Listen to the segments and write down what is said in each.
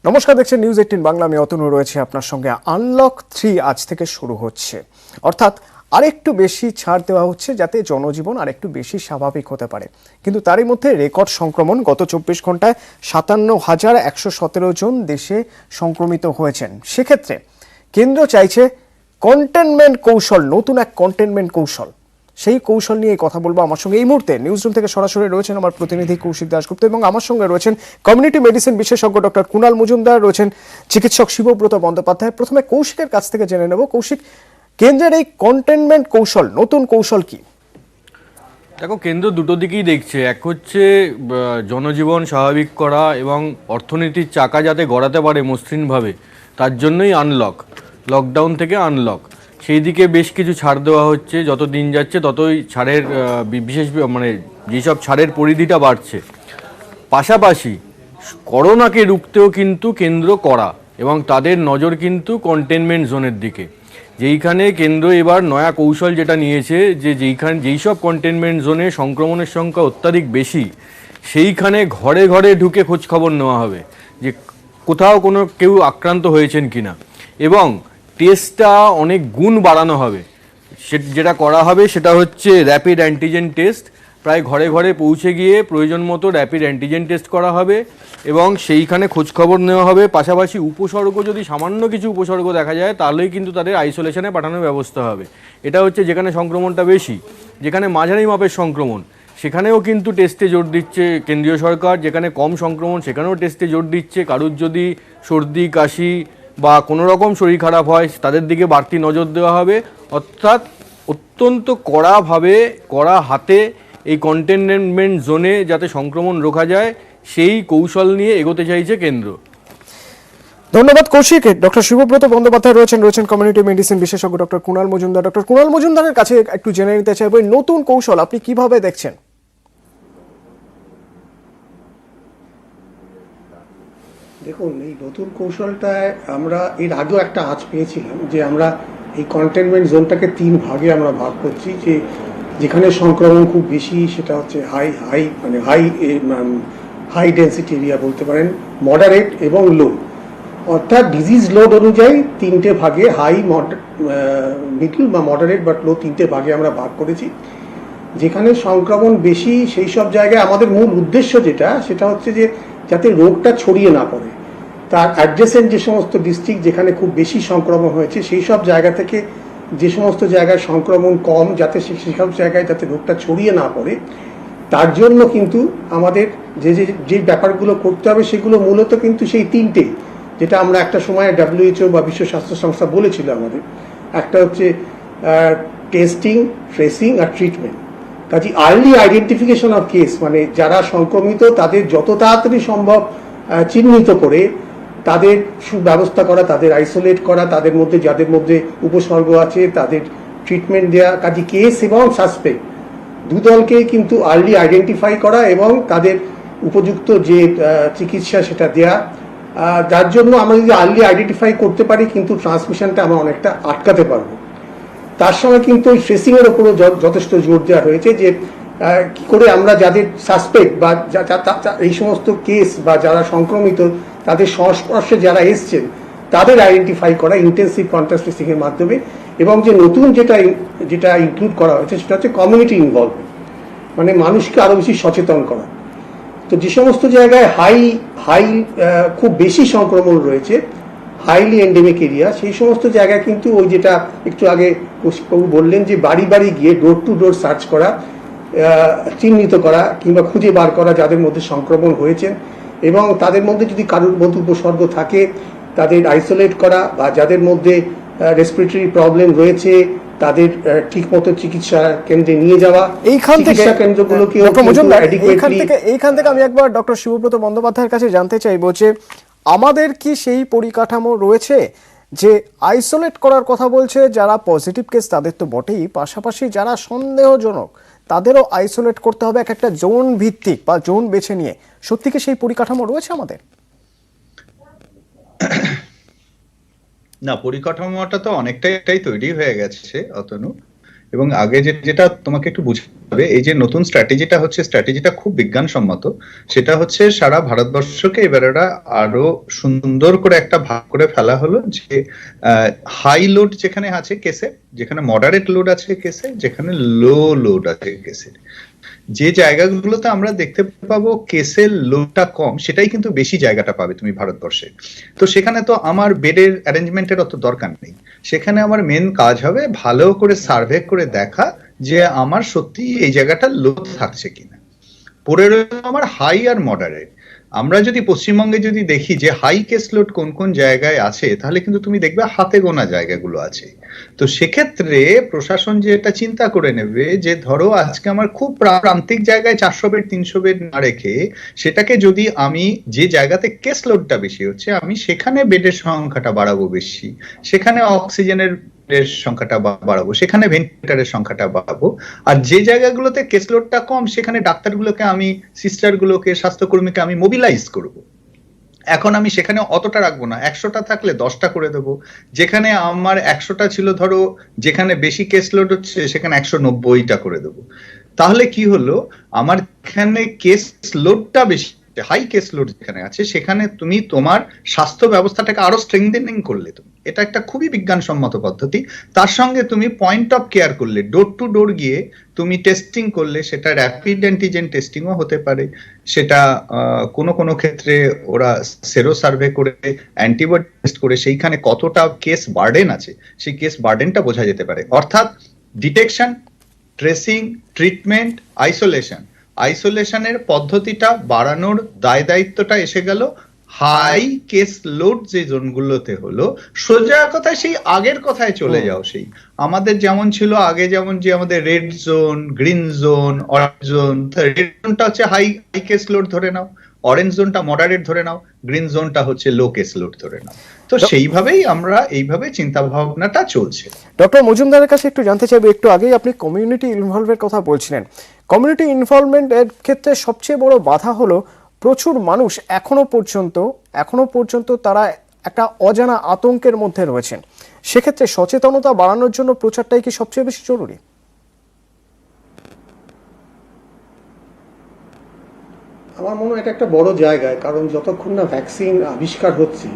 নমস্কার, দেখছেন নিউজ 18 বাংলা। আমি অতনু রয়েছে আপনার সঙ্গে। আনলক 3 আজ থেকে শুরু হচ্ছে, অর্থাৎ আরেকটু বেশি ছাড় দেওয়া হচ্ছে যাতে জনজীবন আরেকটু বেশি স্বাভাবিক হতে পারে। কিন্তু তারই মধ্যে রেকর্ড সংক্রমণ। গত 24 ঘন্টায় 57,117 জন দেশে সংক্রমিত হয়েছেন। সেক্ষেত্রে কেন্দ্র চাইছে কন্টেনমেন্ট কৌশল, নতুন এক কন্টেনমেন্ট কৌশল। সেই কৌশল নিয়ে কথা বলবো। আমার সঙ্গে এই মুহূর্তে নিউজ রুম থেকে সরাসরি রয়েছেন আমার প্রতিনিধি কৌশিক দাশগুপ্ত, এবং আমার সঙ্গে রয়েছেন কমিউনিটি মেডিসিন বিশেষজ্ঞ ডক্টর কুণাল মজুমদার, রয়েছেন চিকিৎসক শিবব্রত বন্দ্যোপাধ্যায়। প্রথমে কৌশিকের কাছ থেকে জেনে নেব। কৌশিক, কেন্দ্রের এই কন্টেনমেন্ট কৌশল, নতুন কৌশল কি? দেখো, কেন্দ্র দুটো দিকেই দেখছে। এক হচ্ছে জনজীবন স্বাভাবিক করা এবং অর্থনীতির চাকা যাতে গড়াতে পারে মসৃণভাবে, তার জন্যই আনলক, লকডাউন থেকে আনলক। সেই দিকে বেশ কিছু ছাড় দেওয়া হচ্ছে। যত দিন যাচ্ছে ততই ছাড়ের বিশেষ যেসব ছাড়ের পরিধিটা বাড়ছে। পাশাপাশি করোনাকে রুখতেও কিন্তু কেন্দ্র করা, এবং তাদের নজর কিন্তু কন্টেনমেন্ট জোনের দিকে। যেইখানে কেন্দ্র এবার নয়া কৌশল যেটা নিয়েছে, যেইসব কন্টেনমেন্ট জোনে সংক্রমণের সংখ্যা অত্যাধিক বেশি, সেইখানে ঘরে ঘরে ঢুকে খোঁজ খবর নেওয়া হবে যে কোথাও কেউ আক্রান্ত হয়েছেন কিনা, এবং টেস্টটা অনেক গুণ বাড়ানো হবে। যেটা করা হবে সেটা হচ্ছে র্যাপিড অ্যান্টিজেন টেস্ট। প্রায় ঘরে ঘরে পৌঁছে গিয়ে প্রয়োজন মতো র্যাপিড অ্যান্টিজেন টেস্ট করা হবে এবং সেইখানে খোঁজখবর নেওয়া হবে। পাশাপাশি উপসর্গ, যদি সামান্য কিছু উপসর্গ দেখা যায় তাহলেই কিন্তু তাদের আইসোলেশনে পাঠানোর ব্যবস্থা হবে। এটা হচ্ছে যেখানে সংক্রমণটা বেশি। যেখানে মাঝারি মাপের সংক্রমণ সেখানেও কিন্তু টেস্টে জোর দিচ্ছে কেন্দ্রীয় সরকার। যেখানে কম সংক্রমণ সেখানেও টেস্টে জোর দিচ্ছে। কারুর যদি সর্দি কাশি বা কোনো রকম শরীর খারাপ হয় তাদের দিকে বাড়তি নজর দেওয়া হবে। অর্থাৎ অত্যন্ত কড়াভাবে, কড়া হাতে এই কন্টেনমেন্ট জোনে যাতে সংক্রমণ রোখা যায় সেই কৌশল নিয়ে এগোতে চাইছে কেন্দ্র। ধন্যবাদ কৌশিক। ডক্টর শিবব্রত বন্দ্যোপাধ্যায় রয়েছেন কমিউনিটি মেডিসিন বিশেষজ্ঞ ডক্টর কুণাল মজুমদার। ডক্টর কুণাল মজুমদারের কাছে একটু জেনে নিতে চাইবো, এই নতুন কৌশল আপনি কিভাবে দেখছেন? দেখুন, এই নতুন কৌশলটায় আমরা এর আগেও একটা আঁচ পেয়েছিলাম যে আমরা এই কন্টেনমেন্ট জোনটাকে 3 ভাগে আমরা ভাগ করছি। যে যেখানে সংক্রমণ খুব বেশি সেটা হচ্ছে হাই ডেন্সিটি এরিয়া বলতে পারেন, মডারেট এবং লো। অর্থাৎ ডিজিজ লোড অনুযায়ী 3টে ভাগে, হাই, মিডল বা মডারেট বাট লো, 3টে ভাগে আমরা ভাগ করেছি। যেখানে সংক্রমণ বেশি সেই সব জায়গায় আমাদের মূল উদ্দেশ্য সেটা হচ্ছে যে যাতে রোগটা ছড়িয়ে না পড়ে, তার অ্যাডজেসেন্ট যে সমস্ত ডিস্ট্রিক্ট যেখানে খুব বেশি সংক্রমণ হয়েছে সেই সব জায়গা থেকে যে সমস্ত জায়গায় সংক্রমণ কম, যাতে সেসব জায়গায় যাতে রোগটা ছড়িয়ে না পড়ে, তার জন্য কিন্তু আমাদের যে ব্যাপারগুলো করতে হবে সেগুলো মূলত কিন্তু সেই 3টে, যেটা আমরা একটা সময় WHO বা বিশ্ব স্বাস্থ্য সংস্থা বলেছিল আমাদের। একটা হচ্ছে টেস্টিং, ট্রেসিং আর ট্রিটমেন্ট। কাজে আর্লি আইডেন্টিফিকেশন অফ কেস, মানে যারা সংক্রমিত তাদের যত তাড়াতাড়ি সম্ভব চিহ্নিত করে তাদের সুব্যবস্থা করা, তাদের আইসোলেট করা, তাদের মধ্যে যাদের মধ্যে উপসর্গ আছে তাদের ট্রিটমেন্ট দেওয়া। কাজে কেস এবং সাসপেক্ট দুদলকে কিন্তু আর্লি আইডেন্টিফাই করা এবং তাদের উপযুক্ত যে চিকিৎসা সেটা দেওয়া। যার জন্য আমরা যদি আর্লি আইডেন্টিফাই করতে পারি কিন্তু ট্রান্সমিশনটা আমরা অনেকটা আটকাতে পারবো। তার সঙ্গে কিন্তু ওই ট্রেসিংয়ের ওপরও যথেষ্ট জোর দেওয়া হয়েছে যে কি করে আমরা যাদের সাসপেক্ট বা এই সমস্ত কেস বা যারা সংক্রমিত তাদের সংস্পর্শে যারা এসছেন তাদের আইডেন্টিফাই করা ইন্টেন্সিভ কন্টাক্ট ট্রেসিংয়ের মাধ্যমে। এবং যে নতুন যেটা ইনক্লুড করা হয়েছে সেটা হচ্ছে কমিউনিটি ইনভলভমেন্ট, মানে মানুষকে আরও বেশি সচেতন করা। তো যে সমস্ত জায়গায় খুব বেশি সংক্রমণ রয়েছে, হাইলি এন্ডেমিক এরিয়া, সেই সমস্ত জায়গায় কিন্তু ওই যেটা একটু আগে কৌশিকবাবু বললেন যে বাড়ি বাড়ি গিয়ে ডোর টু ডোর সার্চ করা, চিহ্নিত করা কিংবা খুঁজে বার করা যাদের মধ্যে সংক্রমণ হয়েছে, এবং তাদের মধ্যে যদি কারোর মধ্যে উপসর্গ থাকে তাদের আইসোলেট করা, বা যাদের মধ্যে রেসপিরেটরি প্রবলেম রয়েছে তাদের ঠিকমতো চিকিৎসা কেন্দ্রে নিয়ে যাওয়া। এইখান থেকে আমি একবার ডক্টর শিবব্রত বন্দ্যোপাধ্যায়ের কাছে জানতে চাইবো যে আমাদের কি সেই পরিকাঠামো রয়েছে যে আইসোলেট করার কথা বলছে যারা পজিটিভ কেস তাদের তো বটেই, পাশাপাশি যারা সন্দেহজনক তাদেরও আইসোলেট করতে হবে এক একটা জোন ভিত্তিক বা জোন বেছে নিয়ে। সত্যি কি সেই পরিকাঠামো রয়েছে আমাদের? না, পরিকাঠামোটা তো অনেকটাই তৈরি হয়ে গেছে অতনু, এবং আগে যেটা তোমাকে একটু বুঝতে হবে, এই যে নতুন স্ট্র্যাটেজিটা হচ্ছে, স্ট্র্যাটেজিটা খুব বিজ্ঞানসম্মত। সেটা হচ্ছে সারা ভারতবর্ষকে এবার ওরা আরো সুন্দর করে একটা ভাগ করে ফেলা হলো, যে হাই লোড যেখানে আছে কেসে, যেখানে মডারেট লোড আছে কেসে, যেখানে লো লোড আছে কেসে। যে জায়গাগুলোতে আমরা দেখতে পাবো কেসের লোডটা কম, সেটাই কিন্তু বেশি জায়গাটা পাবে তুমি ভারতবর্ষে। তো সেখানে তো আমার বেডের অ্যারেঞ্জমেন্টের অত দরকার নেই। সেখানে আমার মেন কাজ হবে ভালো করে সার্ভে করে দেখা যে আমার সত্যি এই জায়গাটা লোড থাকছে কিনা। পরে রইল আমার হাই আর মডারেট। আমরা যদি পশ্চিমবঙ্গে যদি দেখি যে হাই কেস লোড কোন কোন জায়গায় আছে, তাহলে কিন্তু তুমি দেখবে হাতে গোনা জায়গাগুলো আছে। তো সেক্ষেত্রে প্রশাসন যে এটা চিন্তা করে নেবে যে ধরো আজকে আমার খুব প্রান্তিক জায়গায় 400 বেড 300 বেড না রেখে, সেটাকে যদি আমি যে জায়গাতে কেস লোডটা বেশি হচ্ছে আমি সেখানে বেডের সংখ্যাটা বাড়াবো বেশি, সেখানে অক্সিজেনের সংখ্যাটা বাড়াবো, সেখানে ভেন্টিলেটরের সংখ্যাটা বাড়াবো। আর যে জায়গাগুলোতে কেস লোডটা কম সেখানে ডাক্তারগুলোকে আমি, সিস্টারগুলোকে, স্বাস্থ্যকর্মীকে আমি মোবিলাইজ করব। এখন আমি সেখানে অতটা রাখবো না, 100টা থাকলে 10টা করে দেবো। যেখানে আমার 100টা ছিল ধরো, যেখানে বেশি কেস লোড হচ্ছে সেখানে 190টা করে দেবো। তাহলে কি হলো, আমার এখানে কেস লোডটা বেশি, হাই কেস লোড যেখানে আছে সেখানে তুমি তোমার স্বাস্থ্য ব্যবস্থাটাকে আরো স্ট্রেংথেনিং করলে, তুমি এটা একটা খুবই বিজ্ঞানসম্মত পদ্ধতি। তার সঙ্গে তুমি পয়েন্ট অফ কেয়ার করলে, ডোর টু ডোর গিয়ে তুমি টেস্টিং করলে, সেটা র্যাপিড অ্যান্টিজেন টেস্টিংও হতে পারে, সেটা কোনো কোনো ক্ষেত্রে ওরা সেরো সার্ভে করে অ্যান্টিবডি টেস্ট করে সেইখানে কতটা কেস বার্ডেন আছে সেই কেস বার্ডেনটা বোঝা যেতে পারে। অর্থাৎ ডিটেকশন, ট্রেসিং, ট্রিটমেন্ট, আইসোলেশনের পদ্ধতিটা বাড়ানোর দায় দায়িত্বটা এসে গেল হাই কেস লোড যে জোনগুলোতে হলো। সোজা কথায় সেই আগের কথায় চলে যাও, সেই আমাদের যেমন ছিল আগে, যেমন যে আমাদের red zone, green zone, orange zone. Red জোনটা হচ্ছে হাই কেস লোড ধরে নাও, অরেঞ্জ জোনটা মডারেট ধরে নাও, গ্রিন জোনটা হচ্ছে লো কেস লোড ধরে নাও। তো সেইভাবেই আমরা এইভাবে চিন্তা ভাবনাটা চলছে। ডক্টর মজুমদারের কাছে একটু জানতে চাইবো, একটু আগেই আপনি কমিউনিটি ইনভলভের কথা বলছিলেন। কমিউনিটি ইনভলভমেন্ট এর ক্ষেত্রে সবচেয়ে বড় বাধা হলো প্রচুর মানুষ এখনো পর্যন্ত তারা একটা অজানা আতঙ্কের মধ্যে রয়েছেন। সেক্ষেত্রে সচেতনতা বাড়ানোর জন্য প্রচারটাই কি সবচেয়ে বেশি জরুরি? আমার মনে হয় এটা একটা বড় জায়গায়, কারণ যতক্ষণ না ভ্যাকসিন আবিষ্কার হচ্ছে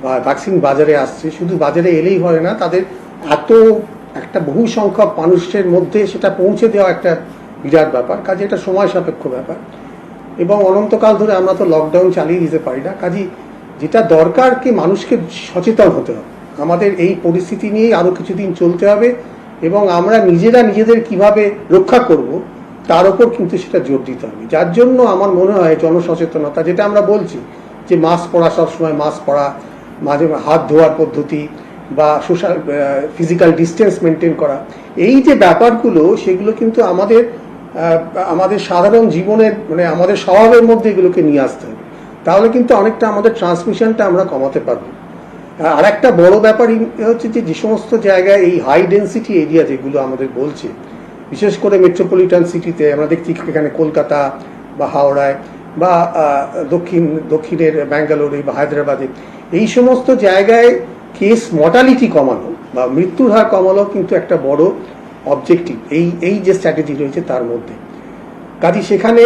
বা ভ্যাকসিন বাজারে আসছে, শুধু বাজারে এলেই হয় না, তাদের এত একটা বহু সংখ্যক মানুষের মধ্যে সেটা পৌঁছে দেওয়া একটা বিরাট ব্যাপার। কাজে এটা সময় সাপেক্ষ ব্যাপার, এবং অনন্তকাল ধরে আমরা তো লকডাউন চালিয়ে দিতে পারি না। কাজে যেটা দরকার কি মানুষকে সচেতন হতে হবে। আমাদের এই পরিস্থিতি নিয়েই আরো কিছুদিন চলতে হবে, এবং আমরা নিজেদের কিভাবে রক্ষা করব তার উপর কিন্তু সেটা জোর দিতে হবে। যার জন্য আমার মনে হয় জনসচেতনতা, যেটা আমরা বলছি যে মাস্ক পরা, সবসময় মাস্ক পরা, মাঝে হাত ধোয়ার পদ্ধতি বা সোশ্যাল ফিজিক্যাল ডিস্টেন্স মেনটেন করা, এই যে ব্যাপারগুলো সেগুলো কিন্তু আমাদের সাধারণ জীবনের মানে আমাদের স্বভাবের মধ্যে এগুলোকে নিয়ে আসতে হবে। তাহলে কিন্তু অনেকটা আমাদের ট্রান্সমিশনটা আমরা কমাতে পারবো। আর একটা বড় ব্যাপার হচ্ছে যে সমস্ত জায়গায় এই হাই ডেন্সিটি এরিয়া যেগুলো আমাদের বলছে, বিশেষ করে মেট্রোপলিটন সিটিতে আমরা দেখছি, এখানে কলকাতা বা হাওড়ায় বা দক্ষিণের ব্যাঙ্গালোরে বা হায়দ্রাবাদে, এই সমস্ত জায়গায় কেস মর্টালিটি কমানো বা মৃত্যুর হার কমানো কিন্তু একটা বড় অবজেক্টিভ এই যে স্ট্র্যাটেজি রয়েছে তার মধ্যে। কাজে সেখানে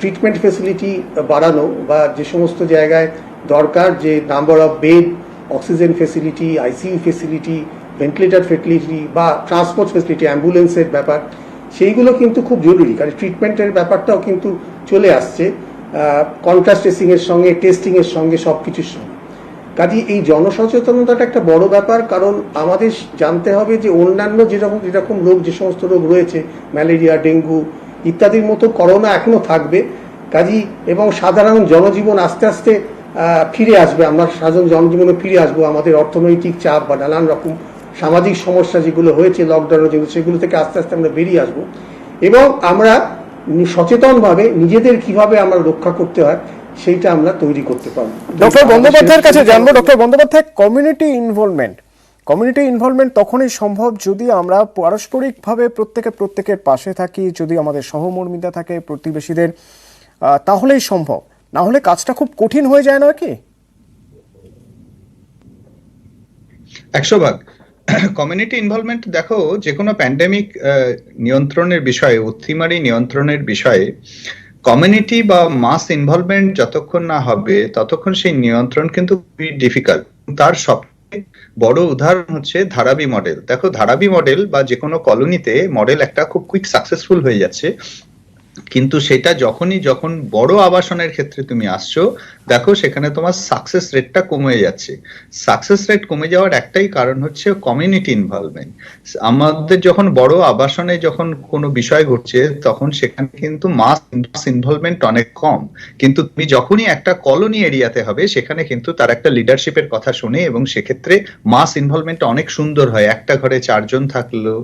ট্রিটমেন্ট ফেসিলিটি বাড়ানো বা যে সমস্ত জায়গায় দরকার যে number of bed, oxygen facility, ICU facility, ventilator facility বা ট্রান্সপোর্ট ফেসিলিটি, অ্যাম্বুলেন্সের ব্যাপার, সেইগুলো কিন্তু খুব জরুরি। কারণ ট্রিটমেন্টের ব্যাপারটাও কিন্তু চলে আসছে কন্ট্রাস্ট ট্রেসিং এর সঙ্গে, টেস্টিং এর সঙ্গে, সব কিছুর সঙ্গে। কাজে এই জনসচেতনতাটা একটা বড় ব্যাপার, কারণ আমাদের জানতে হবে যে অন্যান্য যেরকম রোগ, যে সমস্ত রোগ রয়েছে, ম্যালেরিয়া, ডেঙ্গু ইত্যাদির মতো করোনা এখনো থাকবে। কাজী এবং সাধারণ জনজীবন আস্তে আস্তে ফিরে আসবে, আমরা সাধারণ জনজীবনে ফিরে আসবো। আমাদের অর্থনৈতিক চাপ বা নানান রকম সামাজিক সমস্যা যেগুলো হয়েছে লকডাউনের জন্য, সেগুলো থেকে আস্তে আস্তে আমরা বেরিয়ে আসবো, এবং আমরা সচেতনভাবে নিজেদের কিভাবে আমরা রক্ষা করতে হয় সেইটা আমরা তৈরি করতে পারবো। ডক্টর বন্দ্যোপাধ্যায়ের কাছে জানবো। ডক্টর বন্দ্যোপাধ্যায়, কমিউনিটি ইনভলভমেন্ট তখনই সম্ভব যদি আমরা পারস্পরিকভাবে প্রত্যেকের পাশে থাকি, যদি আমাদের সহমর্মিতা থাকে প্রতিবেশীদের, তাহলেই সম্ভব। না হলে কাজটা খুব কঠিন হয়ে যায় না কি? 100 ভাগ। কমিউনিটি ইনভলভমেন্ট দেখো, যে কোনো প্যান্ডেমিক নিয়ন্ত্রণের বিষয়ে, অতিমারি নিয়ন্ত্রণের বিষয়ে কমিউনিটি বা মাস ইনভলভমেন্ট যতক্ষণ না হবে ততক্ষণ সেই নিয়ন্ত্রণ কিন্তু খুবই ডিফিকাল্ট। তার সবচেয়ে বড় উদাহরণ হচ্ছে ধারাবি মডেল। দেখো, ধারাবি মডেল বা যে কোনো কলোনিতে মডেল একটা খুব কুইক সাকসেসফুল হয়ে যাচ্ছে, কিন্তু সেটা যখন বড় আবাসনের ক্ষেত্রে তুমি আসছো, দেখো সেখানে তোমার সাকসেস রেটটা কমে যাচ্ছে। সাকসেস রেট কমে যাওয়ার একটাই কারণ হচ্ছে কমিউনিটি ইনভলভমেন্ট। আমাদের যখন বড় আবাসনে যখন কোনো বিষয় ঘটছে তখন সেখানে কিন্তু মাস ইনভলভমেন্ট অনেক কম, কিন্তু তুমি যখনই একটা কলোনি এরিয়াতে হবে সেখানে কিন্তু তার একটা লিডারশিপের কথা শুনে, এবং সেক্ষেত্রে মাস ইনভলভমেন্ট অনেক সুন্দর হয়। একটা ঘরে 4 জন থাকলো,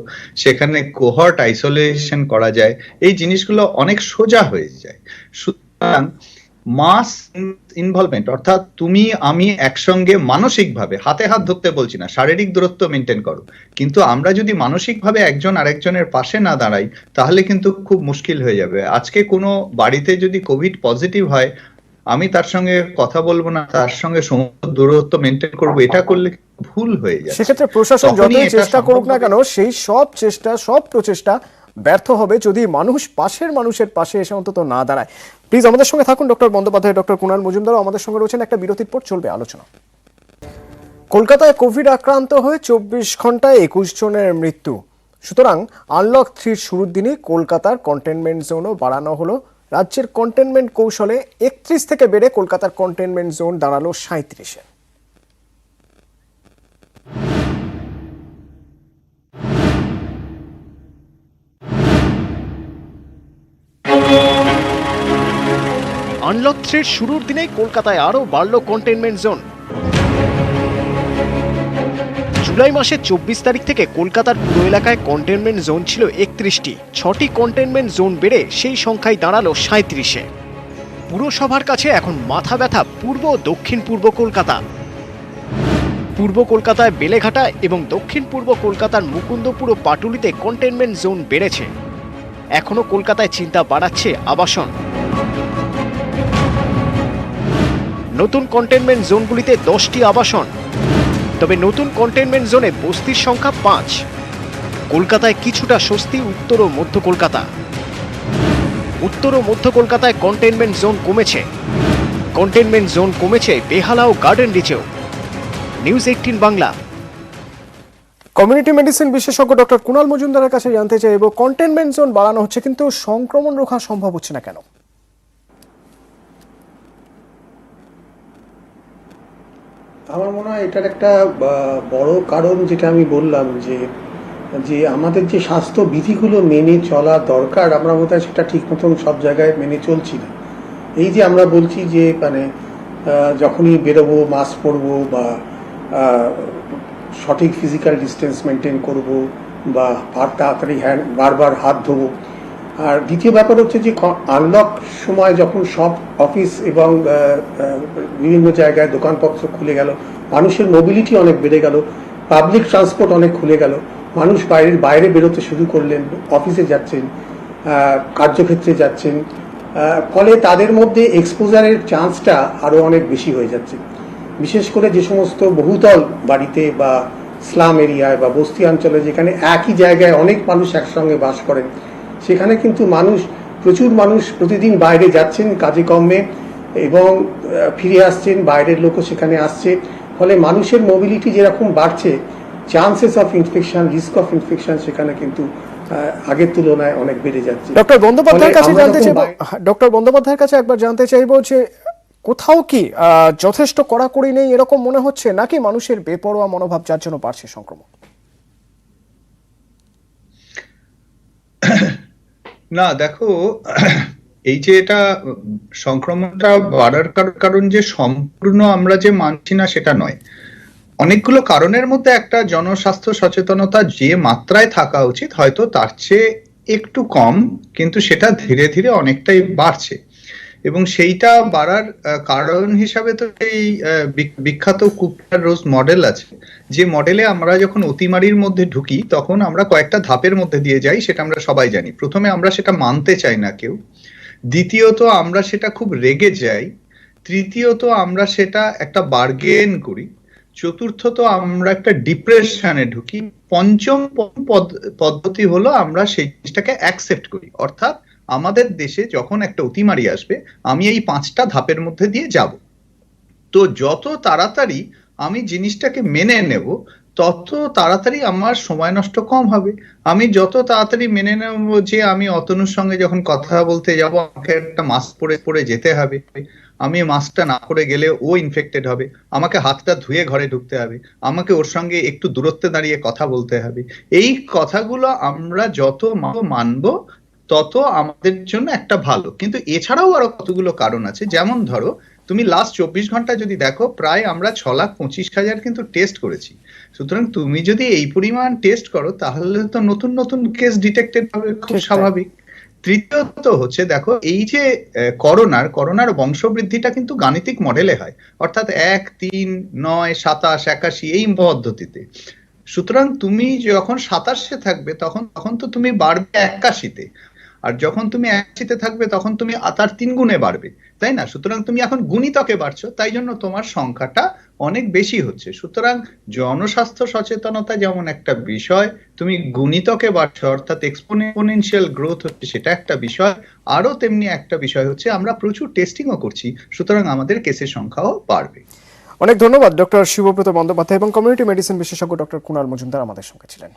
সেখানে কোহর্ট আইসোলেশন করা যায়, এই জিনিসগুলো অনেক সোজা হয়ে যায়। সুতরাং মাস ইনভলভমেন্ট অর্থাৎ তুমি আমি একসঙ্গে মানসিকভাবে, হাতে হাত ধরতে বলছি না, শারীরিক দূরত্ব মেনটেন করো, কিন্তু আমরা যদি মানসিকভাবে একজন আরেকজনের পাশে না দাঁড়াই তাহলে কিন্তু খুব মুশকিল হয়ে যাবে। আজকে কোনো বাড়িতে যদি কোভিড পজিটিভ হয়, আমি তার সঙ্গে কথা বলবো না, তার সঙ্গে সমস্ত দূরত্ব মেনটেন করবো, এটা করলে ভুল হয়ে যায়। সেক্ষেত্রে প্রশাসন যতই চেষ্টা করুক না কেন, সেই সব প্রচেষ্টা ব্যর্থ হবে যদি মানুষ মানুষের পাশে এসে অন্তত না দাঁড়ায়। প্লিজ আমাদের সঙ্গে থাকুন ডক্টর বন্দ্যোপাধ্যায়, ডক্টর কুণাল মজুমদারও আমাদের সঙ্গে রয়েছেন। একটা বিরতির পর চলবে আলোচনা। কলকাতায় কোভিড আক্রান্ত হয়ে 24 ঘন্টায় 21 জনের মৃত্যু। সুতরাং আনলক 3 শুরুর দিনই কলকাতার কন্টেনমেন্ট জোনও বাড়ানো হলো। রাজ্যের কন্টেনমেন্ট কৌশলে 31 থেকে বেড়ে কলকাতার কন্টেনমেন্ট জোন দাঁড়ালো 37-এ। আনলক 3 শুরুর দিনেই কলকাতায় আরও বাড়ল কন্টেনমেন্ট জোন। জুলাই মাসের 24 তারিখ থেকে কলকাতার পুরো এলাকায় কন্টেনমেন্ট জোন ছিল 31টি। 6টি কন্টেনমেন্ট জোন বেড়ে সেই সংখ্যায় দাঁড়ালো 37-এ। পুরসভার কাছে এখন মাথা ব্যথা পূর্ব ও দক্ষিণ পূর্ব কলকাতা। পূর্ব কলকাতায় বেলেঘাটা এবং দক্ষিণ পূর্ব কলকাতার মুকুন্দপুর ও পাটুলিতে কন্টেনমেন্ট জোন বেড়েছে। এখনো কলকাতায় চিন্তা বাড়াচ্ছে আবাসন। নতুন কন্টেনমেন্ট জোনগুলিতে 10টি আবাসন, তবে নতুন কন্টেনমেন্ট জোনে বস্তির সংখ্যা 5। কলকাতায় কিছুটা স্বস্তি উত্তর ও মধ্য কলকাতা। উত্তর ও মধ্য কলকাতায় কন্টেনমেন্ট জোন কমেছে। কন্টেনমেন্ট জোন কমেছে বেহালা ও গার্ডেন রিচেও। নিউজ 18 বাংলা। কমিউনিটি মেডিসিন বিশেষজ্ঞ ডক্টর কুণাল মজুমদারের কাছে জানতে চাইব, কন্টেনমেন্ট জোন বাড়ানো হচ্ছে কিন্তু সংক্রমণ রোধা সম্ভব হচ্ছে না কেন? আমার মনে হয় এটার একটা বড় কারণ যেটা আমি বললাম, যে আমাদের যে স্বাস্থ্য বিধিগুলো মেনে চলা দরকার, আমরা বোধহয় সেটা ঠিক মতন সব জায়গায় মেনে চলছি না। এই যে আমরা বলছি যে মানে যখনই বেরোবো মাস্ক পরবো, বা সঠিক ফিজিক্যাল ডিস্টেন্স মেনটেন করবো, বা তাড়াতাড়ি বারবার হাত ধোবো। আর দ্বিতীয় ব্যাপার হচ্ছে যে আনলক সময় যখন সব অফিস এবং বিভিন্ন জায়গায় দোকানপত্র খুলে গেল, মানুষের মোবিলিটি অনেক বেড়ে গেল, পাবলিক ট্রান্সপোর্ট অনেক খুলে গেল, মানুষ বাইরে বেরোতে শুরু করলেন, অফিসে যাচ্ছেন, কার্যক্ষেত্রে যাচ্ছেন, ফলে তাদের মধ্যে এক্সপোজারের চান্সটা আরও অনেক বেশি হয়ে যাচ্ছে। বিশেষ করে যে সমস্ত বহুতল বাড়িতে বা স্লাম এরিয়ায় বা বস্তি অঞ্চলে, যেখানে একই জায়গায় অনেক মানুষ একসঙ্গে বাস করেন, সেখানে কিন্তু প্রচুর মানুষ প্রতিদিন বাইরে যাচ্ছেন কাজে কর্মে এবং ফিরে আসছেন, বাইরের লোকও সেখানে আসছে। ফলে মানুষের মোবিলিটি যেরকম বাড়ছে, chances of infection, risk of infection সেখানে কিন্তু আগের তুলনায় অনেক বেড়ে যাচ্ছে। ডক্টর বন্দ্যোপাধ্যায়ের কাছে একবার জানতে চাইবো যে কোথাও কি যথেষ্ট কড়াকড়ি নেই এরকম মনে হচ্ছে, নাকি মানুষের বেপরোয়া মনোভাব যার জন্য বাড়ছে সংক্রমণ? না, দেখো, এই যে এটা সংক্রমণটা বাড়ার কারণ যে সম্পূর্ণ আমরা যে মানছি না সেটা নয়। অনেকগুলো কারণের মধ্যে একটা জনস্বাস্থ্য সচেতনতা যে মাত্রায় থাকা উচিত হয়তো তার চেয়ে একটু কম, কিন্তু সেটা ধীরে ধীরে অনেকটাই বাড়ছে। এবং সেইটা বাড়ার কারণ হিসাবে তো এই বিখ্যাত কুপলার-রোজ মডেল আছে, যে মডেলে আমরা যখন অতিমারির মধ্যে ঢুকি তখন আমরা কয়েকটা ধাপের মধ্যে দিয়ে যাই, সেটা আমরা সবাই জানি। প্রথমে আমরা সেটা মানতে চাই না কেউ, দ্বিতীয়ত আমরা সেটা খুব রেগে যাই, তৃতীয়ত আমরা সেটা একটা বার্গেন করি, চতুর্থত আমরা একটা ডিপ্রেশনে ঢুকি, পঞ্চম পদ্ধতি হলো আমরা সেই জিনিসটাকে অ্যাকসেপ্ট করি, অর্থাৎ আমাদের দেশে যখন একটা অতিমারি আসবে আমি এই 5টা ধাপের মধ্যে দিয়ে যাব। তো যত তাড়াতাড়ি আমি জিনিসটাকে মেনে নেব তত তাড়াতাড়ি আমার সময় নষ্ট কম হবে। আমি যত তাড়াতাড়ি মেনে নেব যে আমি অতনুর সঙ্গে যখন কথা বলতে যাব আমাকে একটা মাস্ক পরে যেতে হবে, আমি মাস্কটা না পরে গেলে ও ইনফেক্টেড হবে, আমাকে হাতটা ধুয়ে ঘরে ঢুকতে হবে, আমাকে ওর সঙ্গে একটু দূরত্বে দাঁড়িয়ে কথা বলতে হবে, এই কথাগুলো আমরা যত মানবো তত আমাদের জন্য একটা ভালো। কিন্তু এছাড়াও আরো কতগুলো কারণ আছে, যেমন ধরো তুমি লাস্ট 24 ঘন্টা যদি দেখো প্রায় আমরা 6,25,000 কিন্তু টেস্ট করেছি। সুতরাং তুমি যদি এই পরিমাণ টেস্ট করো তাহলে তো নতুন নতুন কেস ডিটেক্টেড হবে, খুব স্বাভাবিক। তৃতীয়ত হচ্ছে দেখো এই যে করোনার বংশবৃদ্ধিটা কিন্তু গাণিতিক মডেলে হয়, অর্থাৎ 1, 3, 9, 27, 81 এই পদ্ধতিতে। সুতরাং তুমি যখন 27-এ থাকবে তখন তো তুমি বাড়বে 81-তে, আর যখন তুমি 81-তে থাকবে তখন তুমি তার 3 গুণে বাড়বে, তাই না? সুতরাং তুমি এখন গুণিতকে বাড়ছো, তাই জন্য তোমার সংখ্যাটা অনেক বেশি হচ্ছে। সুতরাং জনস্বাস্থ্য সচেতনতা যেমন একটা বিষয়, তুমি গুণিতকে বাড়ছো অর্থাৎ এক্সপোনেনশিয়াল গ্রোথ হচ্ছে, সেটা একটা বিষয়। আরো তেমনি একটা বিষয় হচ্ছে আমরা প্রচুর টেস্টিংও করছি, সুতরাং আমাদের কেসের সংখ্যাও বাড়বে। অনেক ধন্যবাদ ডক্টর শিবব্রত বন্দ্যোপাধ্যায় এবং কমিউনিটি মেডিসিন বিশেষজ্ঞ ডক্টর কুণাল মজুমদার আমাদের সঙ্গে ছিলেন।